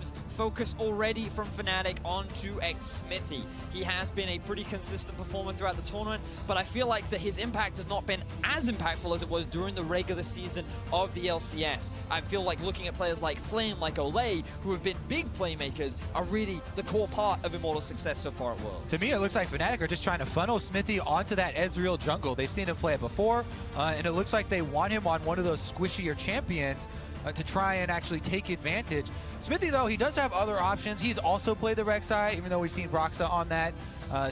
games, focus already from Fnatic onto Smithy. He has been a pretty consistent performer throughout the tournament, but I feel like that his impact has not been as impactful as it was during the regular season of the LCS. I feel like looking at players like Flame, like Olay, who have been big playmakers, are really the core part of Immortal's success so far at Worlds. To me, it looks like Fnatic are just trying to funnel Smithy onto that Ezreal jungle. They've seen him play it before, and it looks like they want him on one of those squishier champions to try and actually take advantage. Smithy, though, he does have other options. He's also played the Rek'Sai, even though we've seen Broxa on that.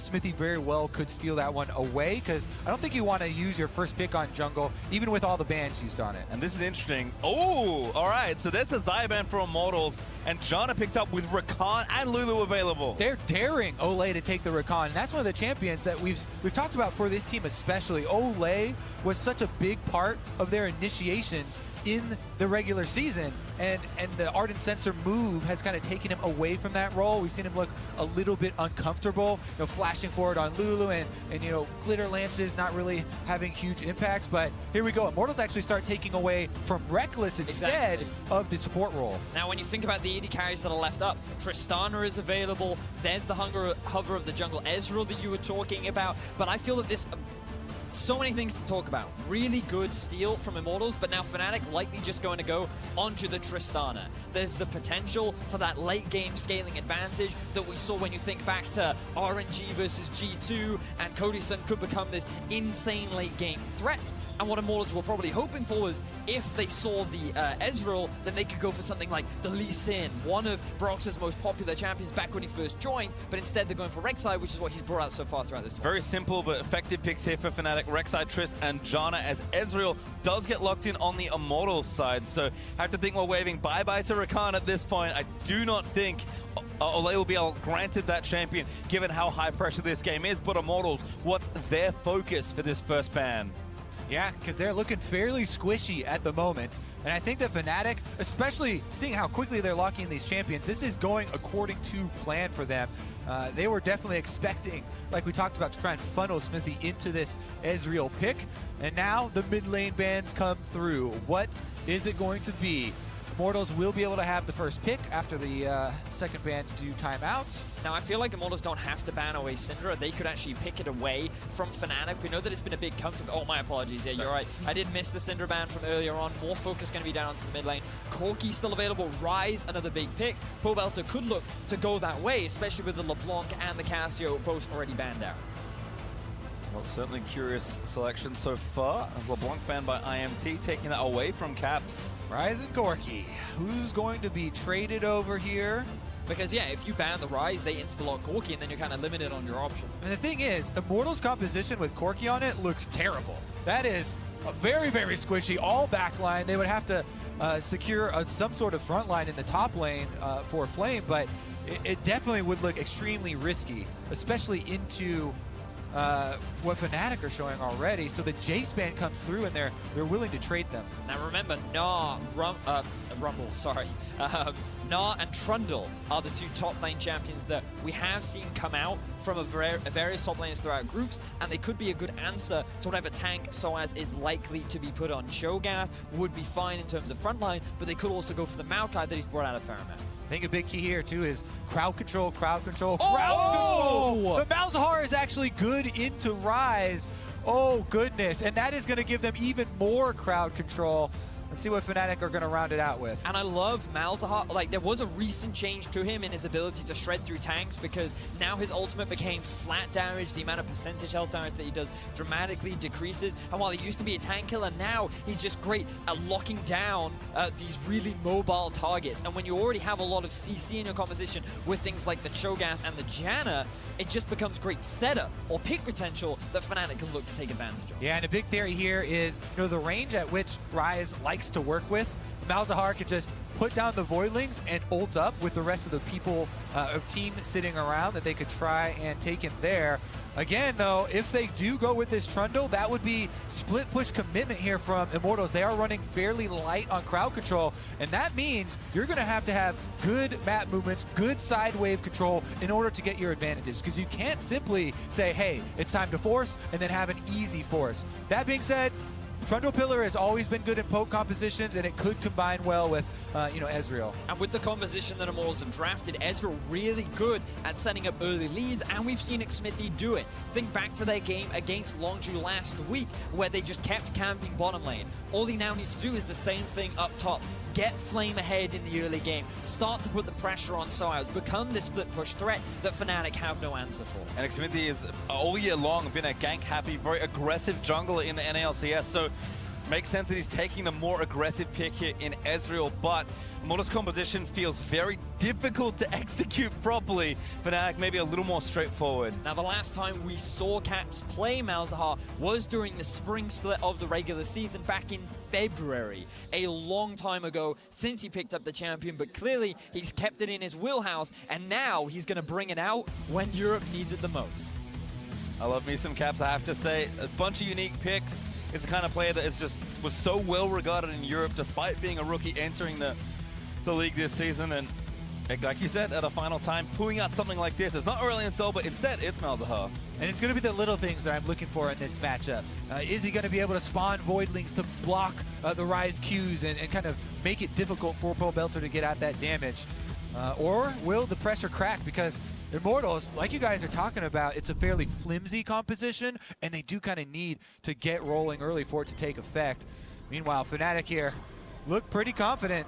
Smithy very well could steal that one away, because I don't think you want to use your first pick on jungle, even with all the bans used on it. And this is interesting. Oh, all right. So there's the Xayah ban for Immortals, and Janna picked up with Rakan and Lulu available. They're daring Olay to take the Rakan, and that's one of the champions that we've talked about for this team especially. Olay was such a big part of their initiations in the regular season, and the Ardent Sensor move has kind of taken him away from that role. We've seen him look a little bit uncomfortable, you know, flashing forward on Lulu and you know, glitter lances not really having huge impacts. But here we go, Immortals actually start taking away from Reckless instead of the support role. Now when you think about the AD carries that are left up, Tristana is available, there's the hover of the jungle Ezreal that you were talking about, but I feel that this so many things to talk about. Really good steal from Immortals, but now Fnatic likely just going to go onto the Tristana. There's the potential for that late game scaling advantage that we saw when you think back to RNG versus G2, and Cody Sun could become this insane late game threat. And what Immortals were probably hoping for was if they saw the Ezreal, then they could go for something like the Lee Sin, one of Brox's most popular champions back when he first joined, but instead they're going for Rek'Sai, which is what he's brought out so far throughout this tournament. Very simple but effective picks here for Fnatic. Rek'Sai, Trist, and Janna, as Ezreal does get locked in on the Immortals side. So I have to think we're waving bye-bye to Rakan at this point. I do not think Olay will be granted that champion, given how high pressure this game is. But Immortals, what's their focus for this first ban? Yeah, because they're looking fairly squishy at the moment. And I think that Fnatic, especially seeing how quickly they're locking in these champions, this is going according to plan for them. They were definitely expecting, like we talked about, to try and funnel Smithy into this Ezreal pick. And now the mid lane bans come through. What is it going to be? Immortals will be able to have the first pick after the second bans do timeouts. Now, I feel like Immortals don't have to ban away Syndra. They could actually pick it away from Fnatic. We know that it's been a big comfort. Oh, my apologies. Yeah, you're right. I did miss the Syndra ban from earlier on. More focus going to be down onto the mid lane. Corki still available. Rise, another big pick. Pobelter could look to go that way, especially with the LeBlanc and the Cassio both already banned out. Well, certainly curious selection so far, as LeBlanc banned by IMT, taking that away from Caps. Rise and Corki. Who's going to be traded over here? Because, yeah, if you ban the Rise, they insta-lock Corki, and then you're kind of limited on your options. And the thing is, Immortals' composition with Corki on it looks terrible. That is very, very squishy. All backline. They would have to secure some sort of front line in the top lane for Flame, but it definitely would look extremely risky, especially into what Fnatic are showing already. So the Jace ban comes through, and they're willing to trade them. Now remember, Rumble, sorry. Gnar and Trundle are the two top lane champions that we have seen come out from various top lanes throughout groups, and they could be a good answer to whatever tank Soaz is likely to be put on. Cho'Gath would be fine in terms of frontline, but they could also go for the Maokai that he's brought out of Faramir. I think a big key here, too, is crowd control, crowd control, crowd control! The Malzahar is actually good into Rise. Oh, goodness. And that is going to give them even more crowd control. Let's see what Fnatic are going to round it out with. And I love Malzahar. Like, there was a recent change to him in his ability to shred through tanks, because now his ultimate became flat damage. The amount of percentage health damage that he does dramatically decreases. And while he used to be a tank killer, now he's just great at locking down these really mobile targets. And when you already have a lot of CC in your composition with things like the Cho'Gath and the Janna, it just becomes great setup or pick potential that Fnatic can look to take advantage of. Yeah, and a big theory here is, you know, the range at which Rise likes to work with. Malzahar can just put down the Voidlings and ult up with the rest of the people, team sitting around, that they could try and take him there. Again, though, if they do go with this Trundle, that would be split push commitment here from Immortals. They are running fairly light on crowd control, and that means you're going to have good map movements, good side wave control in order to get your advantages, because you can't simply say, hey, it's time to force, and then have an easy force. That being said, Trundle Pillar has always been good in poke compositions, and it could combine well with, Ezreal. And with the composition that Immortals have drafted, Ezreal really good at setting up early leads, and we've seen Xmithie do it. Think back to their game against Longzhu last week, where they just kept camping bottom lane. All he now needs to do is the same thing up top. Get Flame ahead in the early game, start to put the pressure on Soaz, become this split push threat that Fnatic have no answer for. And Xmithie is all year long been a gank-happy, very aggressive jungler in the NALCS, so makes sense that he's taking the more aggressive pick here in Ezreal, but Immortals' composition feels very difficult to execute properly. Fnatic maybe a little more straightforward. Now, the last time we saw Caps play Malzahar was during the spring split of the regular season back in February, a long time ago since he picked up the champion, but clearly he's kept it in his wheelhouse, and now he's going to bring it out when Europe needs it the most. I love me some Caps, I have to say. A bunch of unique picks. It's the kind of player that was so well regarded in Europe despite being a rookie entering the league this season, and like you said, at a final time, pulling out something like this. It's not Aurelion Sol, but instead it's Malzahar. And it's going to be the little things that I'm looking for in this matchup. Is he going to be able to spawn Voidlings to block the Rise Qs and kind of make it difficult for Pobelter to get out that damage? Or will the pressure crack? Because Immortals, like you guys are talking about, it's a fairly flimsy composition, and they do kind of need to get rolling early for it to take effect. Meanwhile, Fnatic here look pretty confident.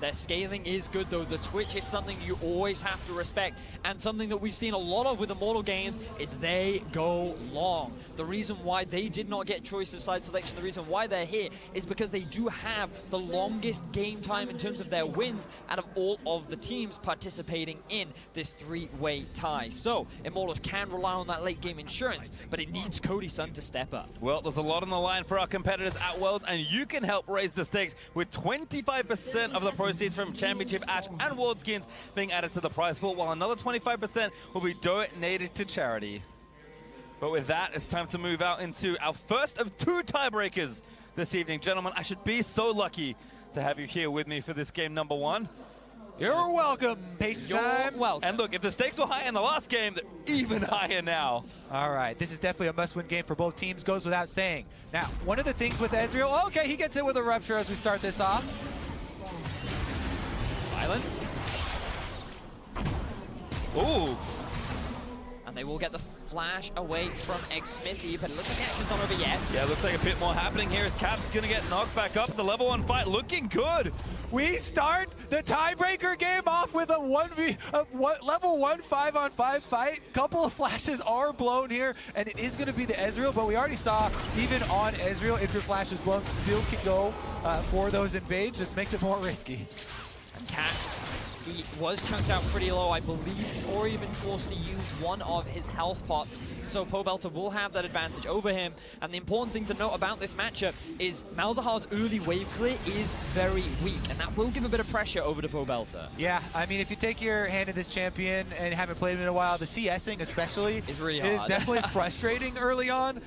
Their scaling is good, though. The Twitch is something you always have to respect, and something that we've seen a lot of with Immortal games is they go long. The reason why they did not get choice of side selection, the reason why they're here, is because they do have the longest game time in terms of their wins out of all of the teams participating in this three-way tie. So, Immortals can rely on that late game insurance, but it needs Cody Sun to step up. Well, there's a lot on the line for our competitors at Worlds, and you can help raise the stakes with 25% of the proceeds from Championship Ash and World Skins being added to the prize pool, while another 25% will be donated to charity. But with that, it's time to move out into our first of two tiebreakers this evening. Gentlemen, I should be so lucky to have you here with me for this game number one. You're welcome, Patient Time. Welcome. And look, if the stakes were high in the last game, they're even higher now. All right, this is definitely a must-win game for both teams, goes without saying. Now, one of the things with Ezreal, okay, he gets it with a Rupture as we start this off. Silence. Ooh. And they will get the flash away from Xmithie, but it looks like the action's not over yet. Yeah, looks like a bit more happening here as Cap's gonna get knocked back up. The level 1 fight looking good. We start the tiebreaker game off with a level 1 5-on-5 fight. Couple of flashes are blown here, and it is going to be the Ezreal, but we already saw even on Ezreal, if your flash is blown, still can go for those invades. Just makes it more risky. And Caps, he was chunked out pretty low. I believe he's already been forced to use one of his health pots, so Pobelter will have that advantage over him. And the important thing to note about this matchup is Malzahar's early wave clear is very weak, and that will give a bit of pressure over to Pobelter. Yeah, I mean, if you take your hand in this champion and haven't played him in a while, the CSing especially is really hard. It is definitely frustrating early on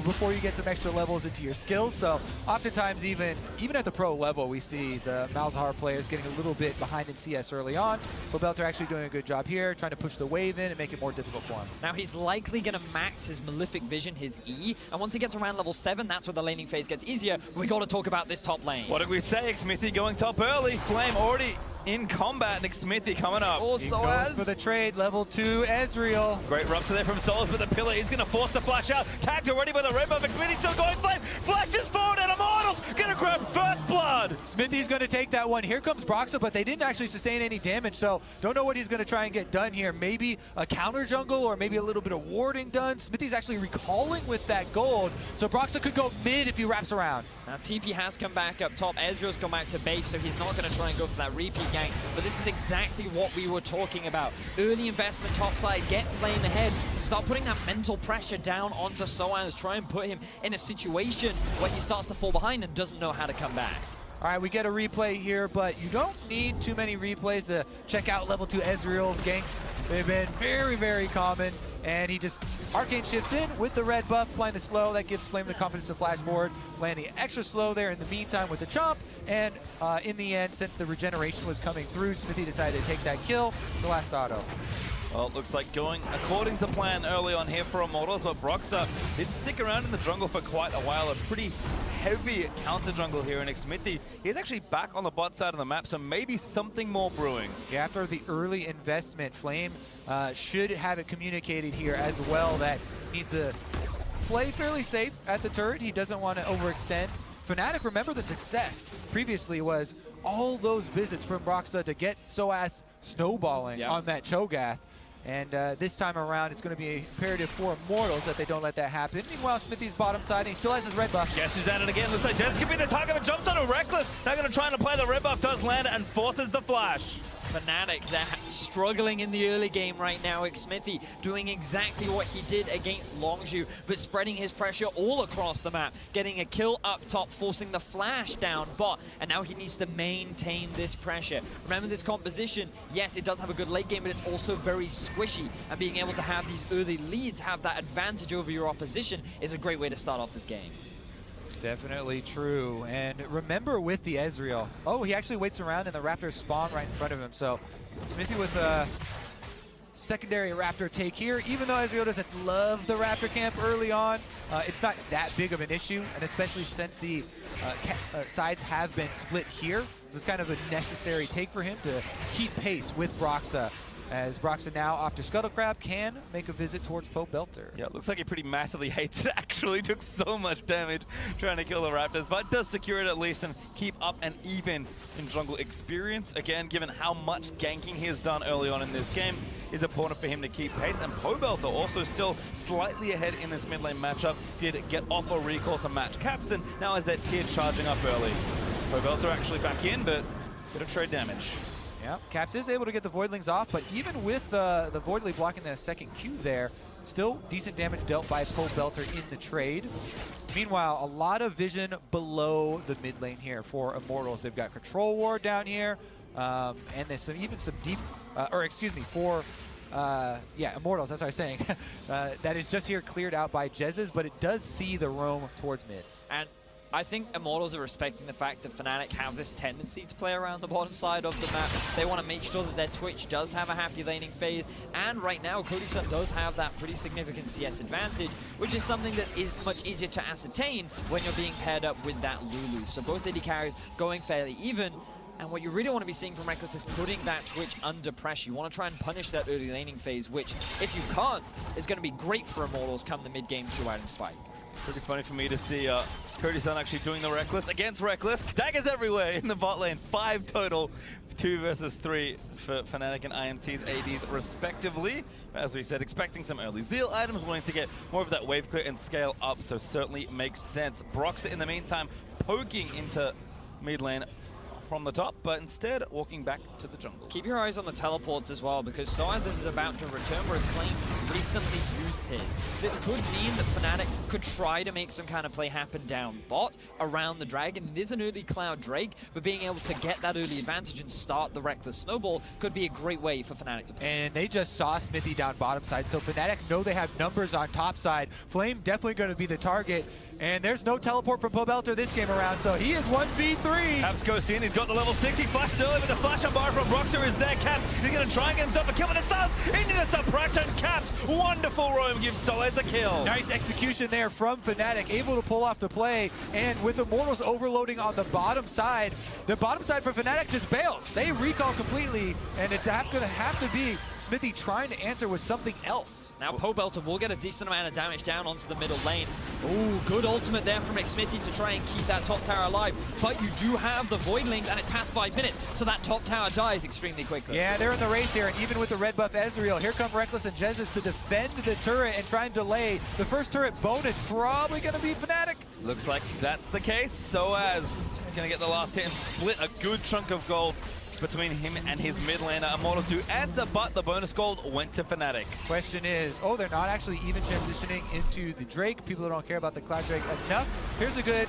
before you get some extra levels into your skills. So oftentimes, even at the pro level, we see the Malzahar players getting a little bit behind in CS early on. Pobelter actually doing a good job here, trying to push the wave in and make it more difficult for him. Now he's likely going to max his Malefic Vision, his E, and once he gets around level 7, that's where the laning phase gets easier. We got to talk about this top lane. What did we say? Xmithie going top early. Flame already in combat, and Xmithie coming up. Also goes for the trade, level 2 Ezreal. Great rupture there from Souls, but the pillar is going to force the flash out. Tagged already by the red buff. Xmithie still going Flame. Flashes forward, and Immortals going to grab first blood. Smithie's going to take that one. Here comes Broxa, but they didn't actually sustain any damage, so don't know what he's going to try and get done here. Maybe a counter jungle or maybe a little bit of warding done. Smithie's actually recalling with that gold, so Broxa could go mid if he wraps around. Now TP has come back up top. Ezreal's gone back to base, so he's not going to try and go for that repeat gank. But this is exactly what we were talking about. Early investment topside, get Flame ahead, and start putting that mental pressure down onto Soaz. Try and put him in a situation where he starts to fall behind and doesn't know how to come back. All right, we get a replay here, but you don't need too many replays to check out level 2 Ezreal ganks. They've been very, very common. And he just Arcane shifts in with the red buff, applying the slow. That gives Flame the confidence to flash forward, landing extra slow there in the meantime with the chomp. And in the end, since the regeneration was coming through, Xmithie decided to take that kill, the last auto. Well, it looks like going according to plan early on here for Immortals, but Broxa did stick around in the jungle for quite a while. A pretty heavy counter jungle here in Xmithy. He's actually back on the bot side of the map, so maybe something more brewing. Yeah, after the early investment, Flame should have it communicated here as well that he needs to play fairly safe at the turret. He doesn't want to overextend. Fnatic, remember the success previously was all those visits from Broxah to get Soaz snowballing on that Cho'Gath. And this time around, it's going to be imperative for Immortals that they don't let that happen. Meanwhile, Smithy's bottom side, and he still has his red buff. Guess who's at it again? Looks like Jez could be the target, but jumps on a Reckless. Now going to try and apply the red buff, does land and forces the flash. Fnatic, they're struggling in the early game right now. Xmithy doing exactly what he did against Longzhu, but spreading his pressure all across the map, getting a kill up top, forcing the flash down bot, and now he needs to maintain this pressure. Remember this composition, yes, it does have a good late game, but it's also very squishy, and being able to have these early leads, have that advantage over your opposition, is a great way to start off this game. Definitely true. And remember with the Ezreal, oh, he actually waits around and the Raptors spawn right in front of him. So Smithy with a secondary Raptor take here. Even though Ezreal doesn't love the Raptor camp early on, it's not that big of an issue. And especially since the sides have been split here, so it's kind of a necessary take for him to keep pace with Broxah. As Broxah now off to Scuttlecrab can make a visit towards Pobelter. Yeah, it looks like he pretty massively hates it. Actually took so much damage trying to kill the Raptors, but does secure it at least and keep up and even in jungle experience. Again, given how much ganking he has done early on in this game, it's important for him to keep pace. And Pobelter also still slightly ahead in this mid lane matchup. Did get off a recall to match Caps, and now is that tier charging up early. Pobelter actually back in, but bit of trade damage. Yeah, Caps is able to get the Voidlings off, but even with the Voidling blocking the second Q there, still decent damage dealt by Pobelter in the trade. Meanwhile, a lot of vision below the mid lane here for Immortals. They've got Control Ward down here, and there's even some deep, Immortals, that's what I was saying. That is just here cleared out by Jez's, but it does see the roam towards mid. And I think Immortals are respecting the fact that Fnatic have this tendency to play around the bottom side of the map. They want to make sure that their Twitch does have a happy laning phase, and right now Cody Sun does have that pretty significant CS advantage, which is something that is much easier to ascertain when you're being paired up with that Lulu. So both AD carries going fairly even, and what you really want to be seeing from Reckless is putting that Twitch under pressure. You want to try and punish that early laning phase, which, if you can't, is going to be great for Immortals come the mid-game 2-item spike. Pretty funny for me to see Cody Sun actually doing the Reckless against Reckless. Daggers everywhere in the bot lane. 5 total. 2 versus 3 for Fnatic and IMT's ADs respectively. As we said, expecting some early Zeal items, wanting to get more of that wave clear and scale up, so certainly makes sense. Broxah in the meantime poking into mid lane from the top, but instead walking back to the jungle. Keep your eyes on the teleports as well, because Soaz is about to return, whereas Flame recently used his. This could mean that Fnatic could try to make some kind of play happen down bot around the dragon. It is an early Cloud Drake, but being able to get that early advantage and start the Reckless Snowball could be a great way for Fnatic to play. And they just saw Smithy down bottom side, so Fnatic know they have numbers on top side. Flame definitely going to be the target. And there's no teleport from Pobelter this game around, so he is 1v3. Caps goes in, he's got the level 6, he flashes early with the flash on bar from Broxah is there. Caps, he's going to try and get himself a kill with the stance into the suppression. Caps, wonderful roam, gives Soaz a kill. Nice execution there from Fnatic, able to pull off the play. And with Immortals overloading on the bottom side for Fnatic just bails. They recall completely, and it's going to have to be Smithy trying to answer with something else. Now Pobelter will get a decent amount of damage down onto the middle lane. Ooh, good ultimate there from Xmithy to try and keep that top tower alive. But you do have the Voidlings, and it's past 5 minutes, so that top tower dies extremely quickly. Yeah, they're in the race here, and even with the red buff Ezreal, here come Reckless and Jezis to defend the turret and try and delay. The first turret bonus probably going to be Fnatic. Looks like that's the case. Soaz going to get the last hit and split a good chunk of gold between him and his mid laner. Immortals do answer, but the bonus gold went to Fnatic. Question is, oh, they're not actually even transitioning into the Drake. People don't care about the Cloud Drake enough. Here's a good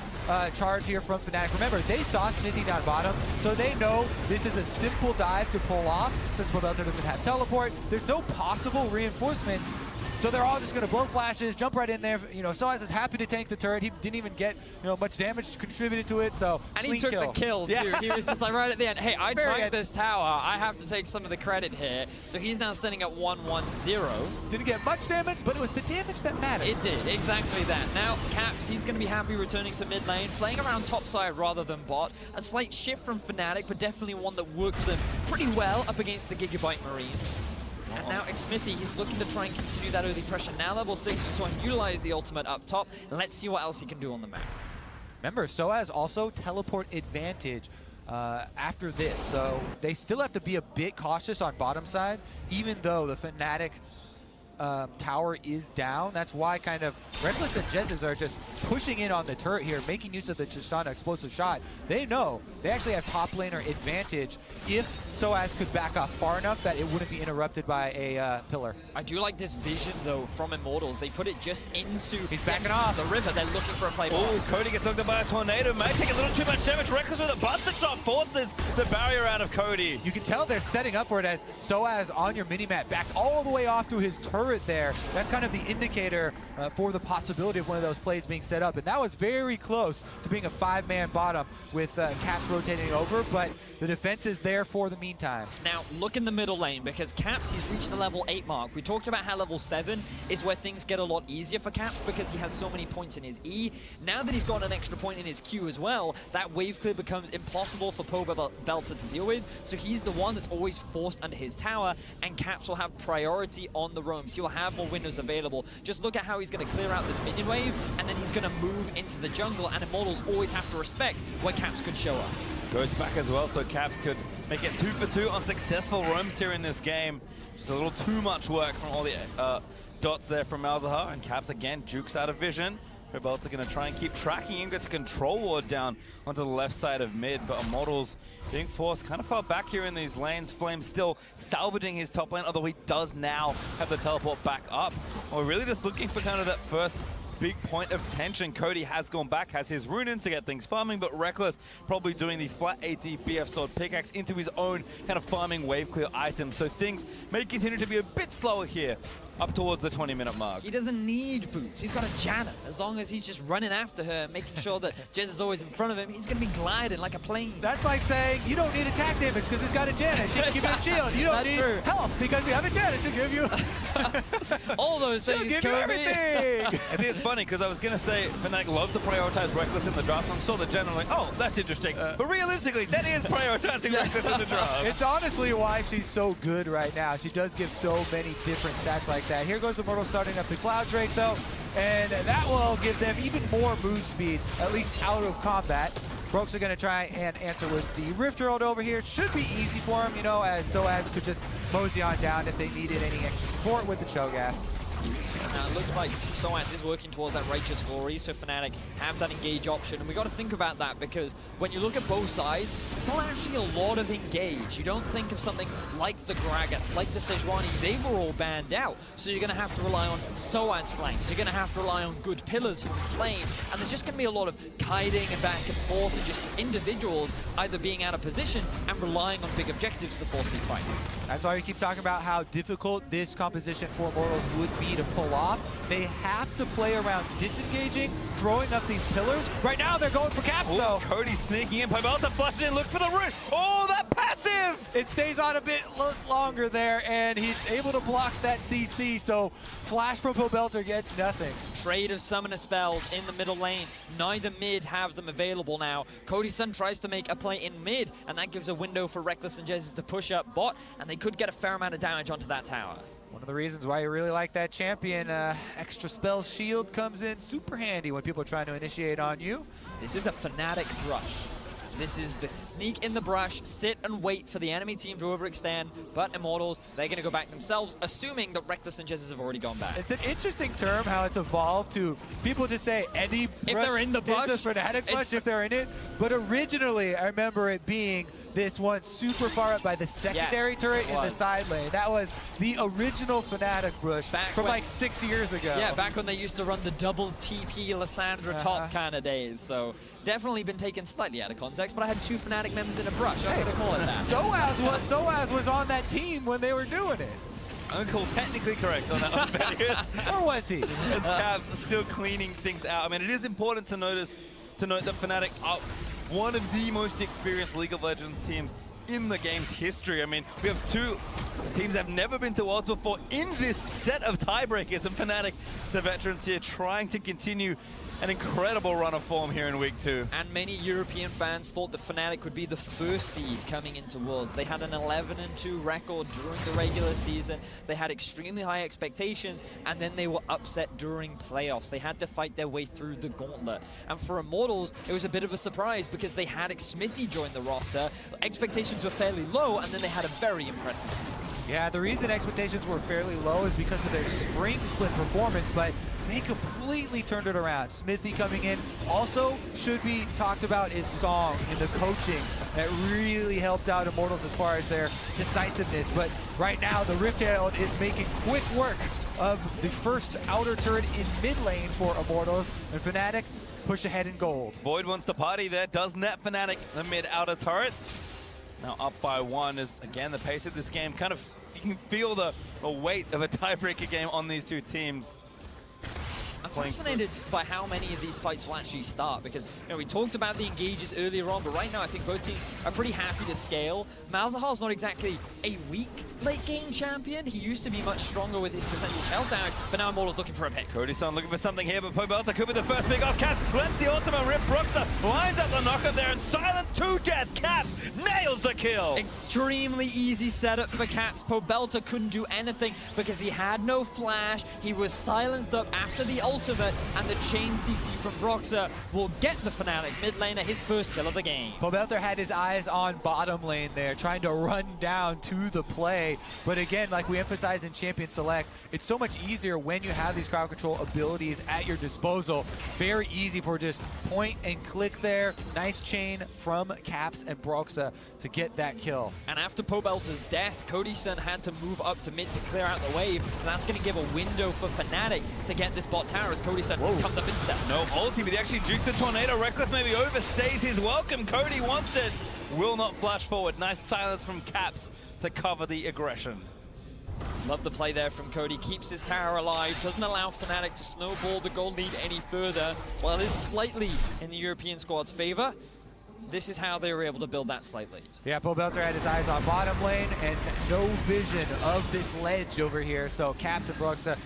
charge here from Fnatic. Remember, they saw Smithy down bottom, so they know this is a simple dive to pull off. Since Pobelter doesn't have teleport, there's no possible reinforcements. So they're all just going to blow flashes, jump right in there. You know, Soaz is happy to tank the turret. He didn't even get, you know, much damage contributed to it. So and he took the kill too. Yeah. He was just like right at the end, hey, I tracked this tower. I have to take some of the credit here. So he's now sitting at 1-1-0. Didn't get much damage, but it was the damage that mattered. It did, exactly that. Now, Caps, he's going to be happy returning to mid lane, playing around top side rather than bot. A slight shift from Fnatic, but definitely one that works them pretty well up against the Gigabyte Marines. And now Xmithy, he's looking to try and continue that early pressure. Now level 6, just want to utilize the ultimate up top. Let's see what else he can do on the map. Remember, Soaz also teleport advantage after this, so they still have to be a bit cautious on bottom side, even though the Fnatic tower is down. That's why kind of Reckless and Jezz are just pushing in on the turret here, making use of the Tristana explosive shot. They know they actually have top laner advantage if Soaz could back off far enough that it wouldn't be interrupted by a pillar. I do like this vision, though, from Immortals. They put it just into He's backing off the river. They're looking for a play. Oh, Cody gets knocked by a tornado. Might take a little too much damage. Reckless with a buster shot forces the barrier out of Cody. You can tell they're setting up for it as Soaz on your mini-map, backed all the way off to his turret there. That's kind of the indicator for the possibility of one of those plays being set up. And that was very close to being a 5-man bottom with Caps rotating over, but the defense is there for the meantime. Now, look in the middle lane, because Caps, he's reached the level 8 mark. We talked about how level 7 is where things get a lot easier for Caps because he has so many points in his E. Now that he's got an extra point in his Q as well, that wave clear becomes impossible for Belter to deal with. So he's the one that's always forced under his tower, and Caps will have priority on the roams. He will have more windows available. Just look at how he's going to clear out this minion wave, and then he's going to move into the jungle, and Immortals always have to respect where Caps could show up. Goes back as well, so Caps could make it 2 for 2 on successful roams here in this game. Just a little too much work from all the dots there from Malzahar, and Caps again jukes out of vision. Rebel's going to try and keep tracking him, gets a control ward down onto the left side of mid, but Immortals being forced kind of far back here in these lanes. Flame still salvaging his top lane, although he does now have the teleport back up. We're really just looking for kind of that first big point of tension. Cody has gone back, has his rune-ins to get things farming, but Reckless probably doing the flat AD BF sword pickaxe into his own kind of farming wave clear item. So things may continue to be a bit slower here up towards the 20-minute mark. He doesn't need boots. He's got a Janna. As long as he's just running after her, making sure that Jezz is always in front of him, he's going to be gliding like a plane. That's like saying you don't need attack damage because he's got a Janna. She can give you a shield. You don't need health because you have a Janna. She'll give you all those things. She'll give you everything. I think it's funny because I was going to say Fnatic loves to prioritize Reckless in the draft. I saw the general like, oh, that's interesting. But realistically, that is prioritizing Reckless in the draft. It's honestly why she's so good right now. She does give so many different stats like that. Here goes Immortal starting up the Cloud Drake though, and that will give them even more move speed, at least out of combat. Brooks are going to try and answer with the Rift Herald over here. Should be easy for him, you know, as Soaz could just mosey on down if they needed any extra support with the Cho'Gath. Now it looks like Soaz is working towards that Righteous Glory, so Fnatic have that engage option, and we got to think about that because when you look at both sides, it's not actually a lot of engage. You don't think of something like the Gragas, like the Sejuani, they were all banned out, so you're going to have to rely on Soaz flanks, you're going to have to rely on good pillars from Flame, and there's just going to be a lot of kiting and back and forth and just individuals either being out of position and relying on big objectives to force these fights. That's why we keep talking about how difficult this composition for Immortals would be to pull off. They have to play around disengaging, throwing up these pillars. Right now they're going for Caps though. Cody sneaking in, Pybelta flushes in, look for the root. Oh, that passive! It stays on a bit longer there, and he's able to block that CC, so flash from Pobelter gets nothing. Trade of summoner spells in the middle lane. Neither mid have them available now. Cody's Sun tries to make a play in mid, and that gives a window for Reckless and Jezz to push up bot, and they could get a fair amount of damage onto that tower. One of the reasons why you really like that champion, extra spell shield comes in super handy when people are trying to initiate on you. This is a Fnatic brush. This is the sneak in the brush, sit and wait for the enemy team to overextend, but Immortals, they're going to go back themselves, assuming that Reckless and Jezz have already gone back. It's an interesting term how it's evolved to people just say any brush if they're in the brush, is a Fnatic brush if they're in it, but originally I remember it being this one super far up by the secondary turret in the side lane. That was the original Fnatic brush from like 6 years ago. Yeah, back when they used to run the double TP Lysandra top kind of days. So definitely been taken slightly out of context, but I had 2 Fnatic members in a brush. I'm going to call it that. Soaz was on that team when they were doing it. Uncle technically correct on that one, Benny. Or was he? As Cavs still cleaning things out. I mean, it is important to note that Fnatic are one of the most experienced League of Legends teams in the game's history. I mean, we have two teams that have never been to Worlds before in this set of tiebreakers, and Fnatic, the veterans here, trying to continue an incredible run of form here in week 2. And many European fans thought that Fnatic would be the first seed coming into Worlds. They had an 11-2 record during the regular season. They had extremely high expectations, and then they were upset during playoffs. They had to fight their way through the gauntlet. And for Immortals, it was a bit of a surprise because they had Smithy join the roster. Expectations were fairly low, and then they had a very impressive season. Yeah, the reason expectations were fairly low is because of their spring split performance, but they completely turned it around. Smithy coming in. Also should be talked about is Song in the coaching that really helped out Immortals as far as their decisiveness. But right now, the Rift Herald is making quick work of the first outer turret in mid lane for Immortals, and Fnatic push ahead in gold. Void wants to party there, does net Fnatic the mid outer turret. Now up by 1 is, again, the pace of this game. Kind of, you can feel the weight of a tiebreaker game on these two teams. I'm fascinated by how many of these fights will actually start because, we talked about the engages earlier on, but right now I think both teams are pretty happy to scale. Malzahar's not exactly a weak late game champion. He used to be much stronger with his percentage health damage, but now Immortal's looking for a pick. Cody-san looking for something here, but Pobelta could be the first pick off. Caps lets the ultimate rip. Broxah lines up the knockup there and silence 2 Jets. Caps nails the kill. Extremely easy setup for Caps. Pobelta couldn't do anything because he had no flash. He was silenced up after the ultimate, and the chain CC from Broxah will get the Fnatic mid laner his first kill of the game. Pobelter had his eyes on bottom lane there, trying to run down to the play. But again, like we emphasize in Champion Select, it's so much easier when you have these crowd control abilities at your disposal. Very easy for just point and click there. Nice chain from Caps and Broxah to get that kill. And after Pobelter's death, Cody-san had to move up to mid to clear out the wave. And that's going to give a window for Fnatic to get this bot tower as Cody-san comes up in step. No ulti, but he actually jukes the tornado. Reckless maybe overstays his welcome. Cody wants it. Will not flash forward. Nice silence from Caps to cover the aggression. Love the play there from Cody. Keeps his tower alive. Doesn't allow Fnatic to snowball the gold lead any further. While it is slightly in the European squad's favor, this is how they were able to build that slight lead. Yeah, Pobelter had his eyes on bottom lane and no vision of this ledge over here. So Caps and Broxah,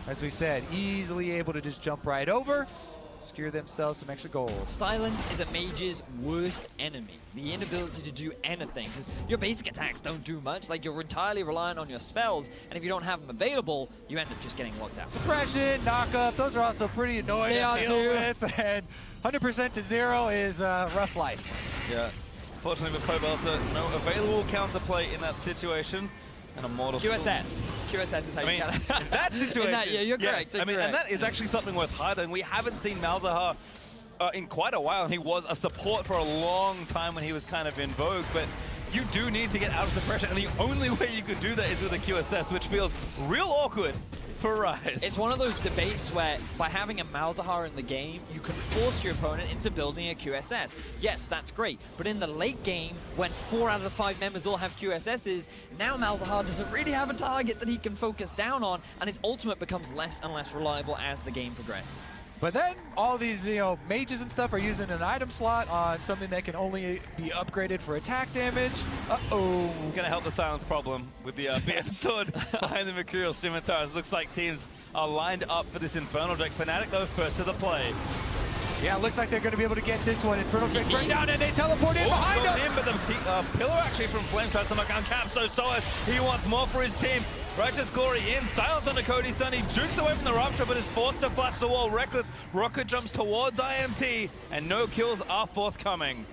as we said, easily able to just jump right over, secure themselves some extra gold. Silence is a mage's worst enemy. The inability to do anything, because your basic attacks don't do much. Like, you're entirely reliant on your spells, and if you don't have them available, you end up just getting locked out. Suppression, knockup, those are also pretty annoying to deal with, and 100% to 0 is a rough life. Yeah, fortunately for Pobelter, no available counterplay in that situation. And Immortal QSS. QSS is how you count it. In that situation. Yeah, you're correct. Yes. And that is actually something worth highlighting. We haven't seen Malzahar in quite a while, and he was a support for a long time when he was kind of in vogue, but you do need to get out of suppression, and the only way you could do that is with a QSS, which feels real awkward for Rise. It's one of those debates where by having a Malzahar in the game, you can force your opponent into building a QSS. Yes, that's great, but in the late game, when 4 out of the 5 members all have QSSs, now Malzahar doesn't really have a target that he can focus down on, and his ultimate becomes less and less reliable as the game progresses. But then all these, mages and stuff are using an item slot on something that can only be upgraded for attack damage. Uh-oh. Gonna help the silence problem with the BM sword behind the Mercurial Scimitars. Looks like teams are lined up for this Infernal Drake. Fnatic, though, first to the play. Yeah, looks like they're going to be able to get this one. Infernal Drake bring down, and they teleport in behind him. But the pillar actually from Flame tries to knock down Caps, so he wants more for his team. Righteous Glory in, silence on the Cody-san. He jukes away from the Rupture, but is forced to flash the wall. Reckless rocket jumps towards IMT, and no kills are forthcoming.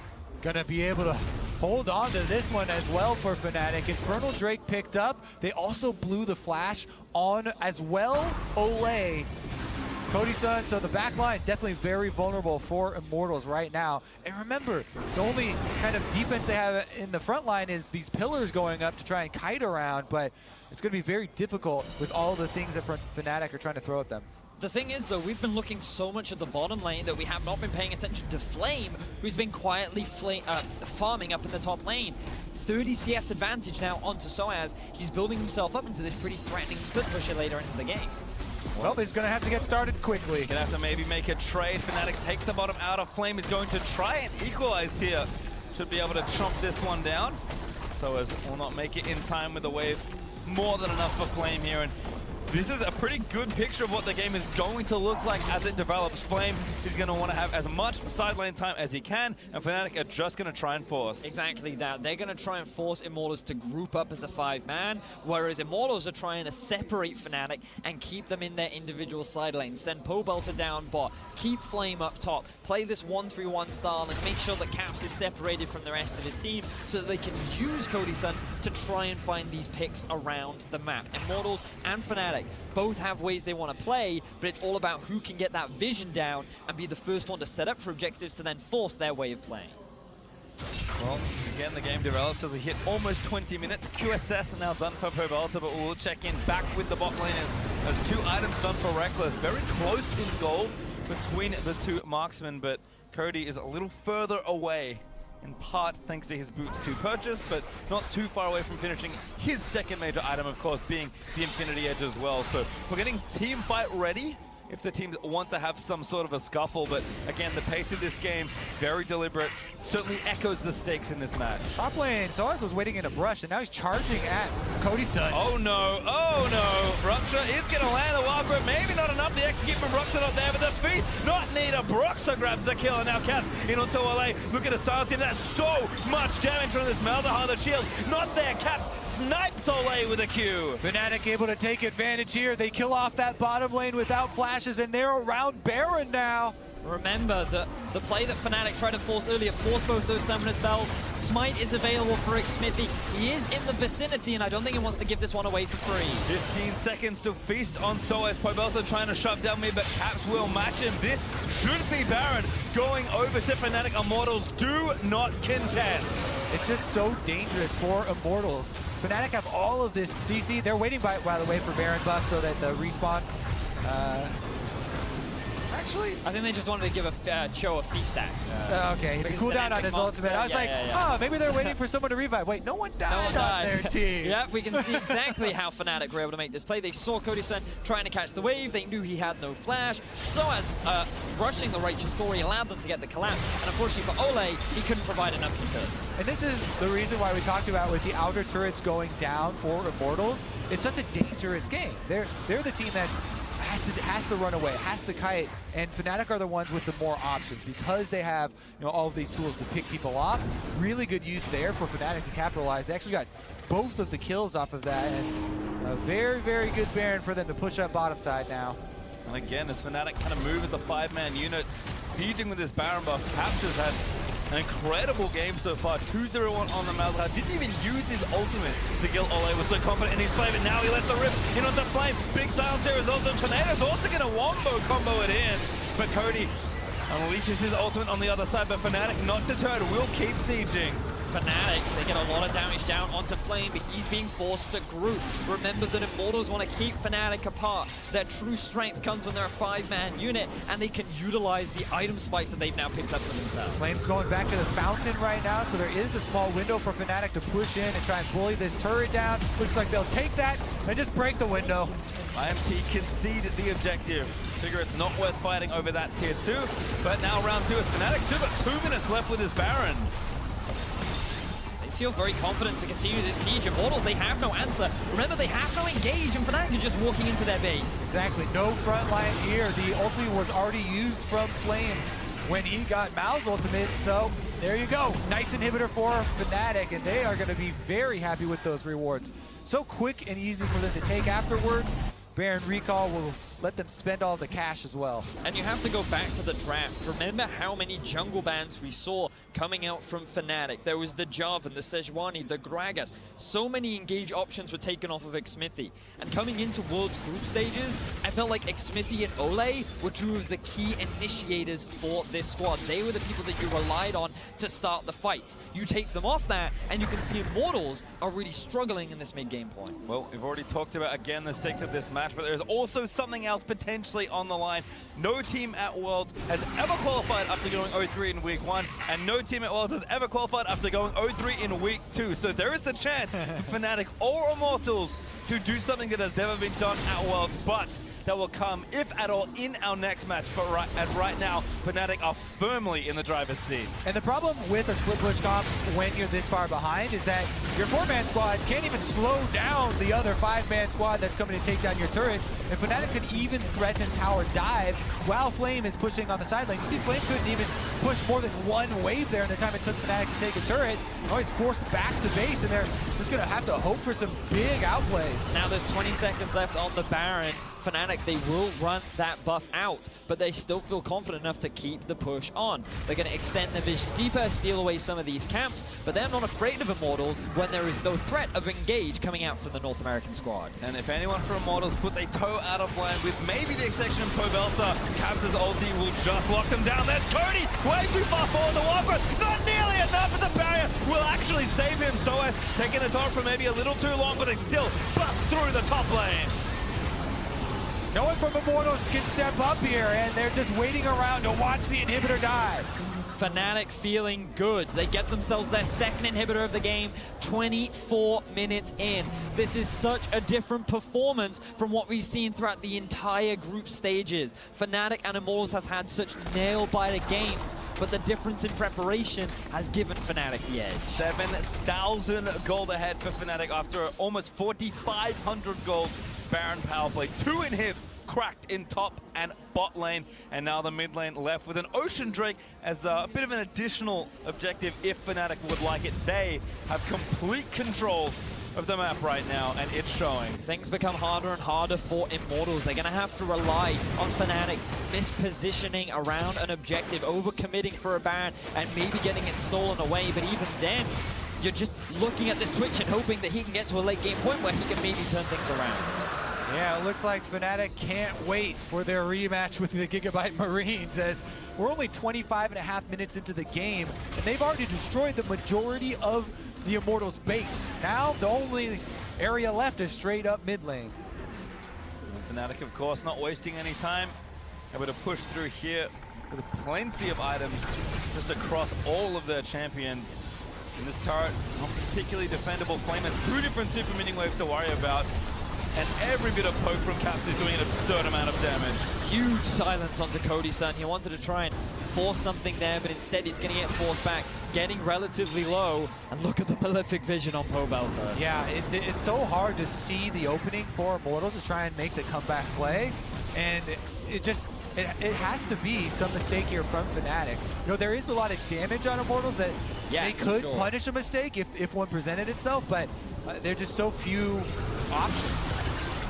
Gonna be able to hold on to this one as well for Fnatic. Infernal Drake picked up. They also blew the flash on as well. Olay. Cody-san, so the back line definitely very vulnerable for Immortals right now. And remember, the only kind of defense they have in the front line is these pillars going up to try and kite around, but it's going to be very difficult with all the things that Fnatic are trying to throw at them. The thing is, though, we've been looking so much at the bottom lane that we have not been paying attention to Flame, who's been quietly farming up in the top lane. 30 CS advantage now onto Soaz. He's building himself up into this pretty threatening split pusher later into the game. Well, he's going to have to get started quickly. Gonna have to maybe make a trade. Fnatic take the bottom out of Flame. Is going to try and equalize here. Should be able to chomp this one down. Soaz will not make it in time with the wave. More than enough for Flame here. And this is a pretty good picture of what the game is going to look like as it develops. Flame is going to want to have as much side lane time as he can, and Fnatic are just going to try and force. Exactly that. They're going to try and force Immortals to group up as a 5-man, whereas Immortals are trying to separate Fnatic and keep them in their individual side lanes. Send Pobelter down bot, keep Flame up top, play this 1-3-1 style, and make sure that Caps is separated from the rest of his team so that they can use Cody Sun to try and find these picks around the map. Immortals and Fnatic both have ways they want to play, but it's all about who can get that vision down and be the first one to set up for objectives to then force their way of playing. Well, again, the game develops as we hit almost 20 minutes. QSS are now done for Pobelter, but we'll check in back with the bot laners. There's 2 items done for Reckless. Very close in gold between the 2 marksmen, but Cody is a little further away, in part thanks to his boots 2 purchase, but not too far away from finishing his second major item, of course, being the Infinity Edge as well. So we're getting team fight ready if the teams want to have some sort of a scuffle, but again, the pace of this game, very deliberate, certainly echoes the stakes in this match. Top lane, Soaz was waiting in a brush, and now he's charging at Cody Sun. Oh no, Rupture is going to land the wild grip, maybe not enough, the execute from Rupture not there, but the feast not needed. Broxer grabs the kill, and now Cat in onto Ole, looking to silence him. That's so much damage from this Malzahar, the shield not there. Cat snipes Ole with a Q. Fnatic able to take advantage here. They kill off that bottom lane without flashes, and they're around Baron now. Remember that the play that Fnatic tried to force earlier forced both those Summoner's Bells. Smite is available for Rick Smithy. He is in the vicinity, and I don't think he wants to give this one away for free. 15 seconds to feast on Soaz. Pobelter trying to shove down me, but Caps will match him. This should be Baron going over to Fnatic. Immortals do not contest. It's just so dangerous for Immortals. Fnatic have all of this CC. They're waiting, by the way, for Baron buff so that the respawn... Actually, I think they just wanted to give a Cho a feast stack. Okay, the Because cooldown on his ultimate. I was like, oh, maybe they're waiting for someone to revive. Wait, no one died on their team. Yep, we can see exactly how Fnatic were able to make this play. They saw Cody Sun trying to catch the wave. They knew he had no flash. So as rushing the righteous story allowed them to get the collapse. And unfortunately for Ole, he couldn't provide enough utility. And this is the reason why we talked about with the outer turrets going down for Immortals. It's such a dangerous game. They're the team that has to run away, has to kite, and Fnatic are the ones with the more options because they have all of these tools to pick people off. Really good use there for Fnatic to capitalize. They actually got both of the kills off of that, and a very, very good Baron for them to push up bottom side now. And again, as Fnatic kind of move as a 5-man unit, sieging with this Baron buff, Caps has had an incredible game so far. 2-0-1 on the Malzahar. Didn't even use his ultimate to kill Ole. Was so confident in his play, but now he lets the rip in onto Flame. Big silence there is also. Tornado's also going to wombo combo it in. But Cody unleashes his ultimate on the other side, but Fnatic not deterred, will keep sieging. Fnatic, they get a lot of damage down onto Flame, but he's being forced to group. Remember that Immortals want to keep Fnatic apart. Their true strength comes when they're a 5-man unit, and they can utilize the item spikes that they've now picked up for themselves. Flame's going back to the fountain right now, so there is a small window for Fnatic to push in and try and bully this turret down. Looks like they'll take that and just break the window. IMT concede the objective. Figure it's not worth fighting over that tier 2, but now round 2 is Fnatic. Still got 2 minutes left with his Baron. Feel very confident to continue this siege. Immortals, they have no answer. Remember, they have no engage, and Fnatic are just walking into their base. Exactly, no front line here. The ultimate was already used from Flame when he got Mao's ultimate, so there you go. Nice inhibitor for Fnatic, and they are going to be very happy with those rewards. So quick and easy for them to take afterwards. Baron recall will let them spend all the cash as well. And you have to go back to the draft. Remember how many jungle bans we saw coming out from Fnatic. There was the Jarvan, the Sejuani, the Gragas. So many engage options were taken off of Xmithie. And coming into World's group stages, I felt like Xmithie and Ole were two of the key initiators for this squad. They were the people that you relied on to start the fights. You take them off that, and you can see Immortals are really struggling in this mid-game point. Well, we've already talked about, again, the stakes of this match, but there's also something else potentially on the line. No team at Worlds has ever qualified after going 0-3 in week 1, and no team at Worlds has ever qualified after going 0-3 in week 2. So there is the chance for Fnatic or Immortals to do something that has never been done at Worlds, but that will come, if at all, in our next match. But as right now, Fnatic are firmly in the driver's seat. And the problem with a split push comp when you're this far behind is that your 4-man squad can't even slow down the other 5-man squad that's coming to take down your turrets. And Fnatic could even threaten tower dive while Flame is pushing on the side lane. You see, Flame couldn't even push more than one wave there in the time it took Fnatic to take a turret. Always forced back to base, and they're just going to have to hope for some big outplays. Now there's 20 seconds left on the Baron. Fnatic, they will run that buff out, but they still feel confident enough to keep the push on. They're going to extend their vision deeper, steal away some of these camps, but they're not afraid of Immortals when there is no threat of engage coming out from the North American squad. And if anyone from Immortals puts a toe out of line with maybe the exception of Pobelta, Captain's ulti will just lock them down. There's Cody, way too far forward to walk with, not nearly enough, but the barrier will actually save him. So taking the top for maybe a little too long, but they still bust through the top lane. No one from Immortals can step up here, and they're just waiting around to watch the inhibitor die. Fnatic feeling good. They get themselves their second inhibitor of the game 24 minutes in. This is such a different performance from what we've seen throughout the entire group stages. Fnatic and Immortals have had such nail-biter games, but the difference in preparation has given Fnatic the edge. 7,000 gold ahead for Fnatic after almost 4,500 gold Baron power play. 2 inhibs cracked in top and bot lane, and now the mid lane left with an Ocean Drake as a bit of an additional objective if Fnatic would like it. They have complete control of the map right now, and it's showing. Things become harder and harder for Immortals. They're going to have to rely on Fnatic mispositioning around an objective, overcommitting for a Baron, and maybe getting it stolen away. But even then, you're just looking at this Twitch and hoping that he can get to a late game point where he can maybe turn things around. Yeah, it looks like Fnatic can't wait for their rematch with the Gigabyte Marines, as we're only 25.5 minutes into the game, and they've already destroyed the majority of the Immortals base. Now, the only area left is straight up mid lane. Fnatic, of course, not wasting any time. Able to push through here with plenty of items just across all of their champions. In this turret, not particularly defendable. Flame has 2 different super mini waves to worry about, and every bit of poke from Caps is doing an absurd amount of damage. Huge silence onto Cody Sun. He wanted to try and force something there, but instead it's going to get forced back, getting relatively low. And look at the prolific vision on Pobelta. Yeah, it's so hard to see the opening for Immortals to try and make the comeback play, and it has to be some mistake here from Fnatic. You know, there is a lot of damage on Immortals that they could punish a mistake if one presented itself, but there are just so few options.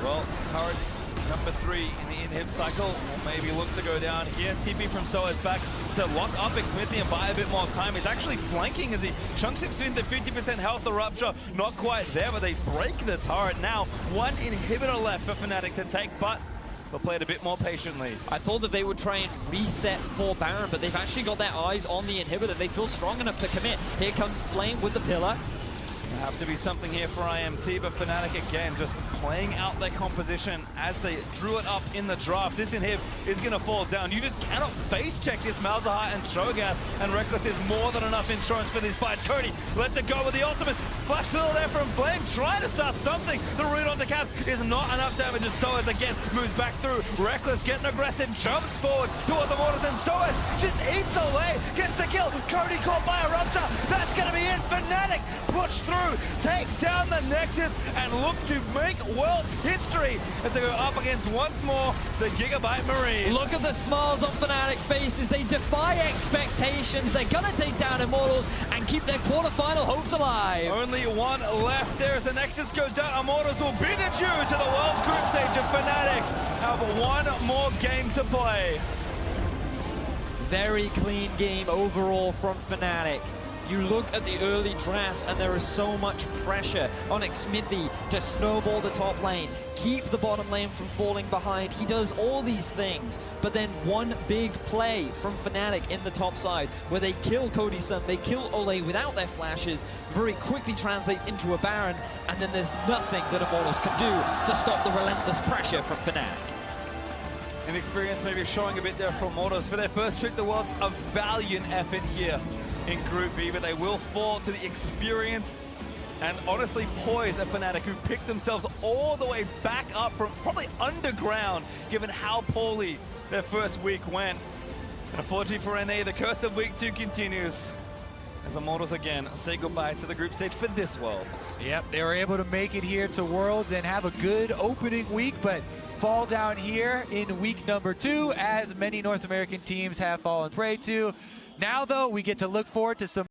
Well, turret number 3 in the inhib cycle will maybe look to go down here. TP from Soa is back to lock up Xmithie and buy a bit more time. He's actually flanking as he chunks Xmithie to 50% health. The Rupture not quite there, but they break the turret. Now, 1 inhibitor left for Fnatic to take, but they'll play it a bit more patiently. I thought that they would try and reset for Baron, but they've actually got their eyes on the inhibitor. They feel strong enough to commit. Here comes Flame with the pillar. Have to be something here for IMT, but Fnatic again just playing out their composition as they drew it up in the draft. This inhib is going to fall down. You just cannot face check this Malzahar and Shogat, and Reckless is more than enough insurance for these fights. Cody lets it go with the ultimate. Flash fill there from Flame, trying to start something. The root onto Caps is not enough damage as Soas again moves back through. Reckless getting aggressive, jumps forward towards the waters, and Soas just eats away, gets the kill. Cody caught by a Rupture. That's going to be it. Fnatic push through, take down the Nexus, and look to make World's history as they go up against once more the Gigabyte Marines. Look at the smiles on Fnatic faces. They defy expectations. They're going to take down Immortals and keep their quarterfinal hopes alive. Only 1 left there as the Nexus goes down. Immortals will beat it due to the World's group stage of Fnatic. Have 1 more game to play. Very clean game overall from Fnatic. You look at the early draft and there is so much pressure on Xmithy to snowball the top lane, keep the bottom lane from falling behind. He does all these things, but then one big play from Fnatic in the top side where they kill Cody Sun, they kill Ole without their flashes, very quickly translates into a Baron, and then there's nothing that Immortals can do to stop the relentless pressure from Fnatic. Inexperience maybe showing a bit there from Immortals. For their first trip, the world's a valiant effort here in Group B, but they will fall to the experience and honestly poise a Fnatic who picked themselves all the way back up from probably underground, given how poorly their first week went. And unfortunately for NA, the curse of week 2 continues as Immortals again say goodbye to the group stage for this Worlds. Yep, they were able to make it here to Worlds and have a good opening week, but fall down here in week number 2, as many North American teams have fallen prey to. Now, though, we get to look forward to some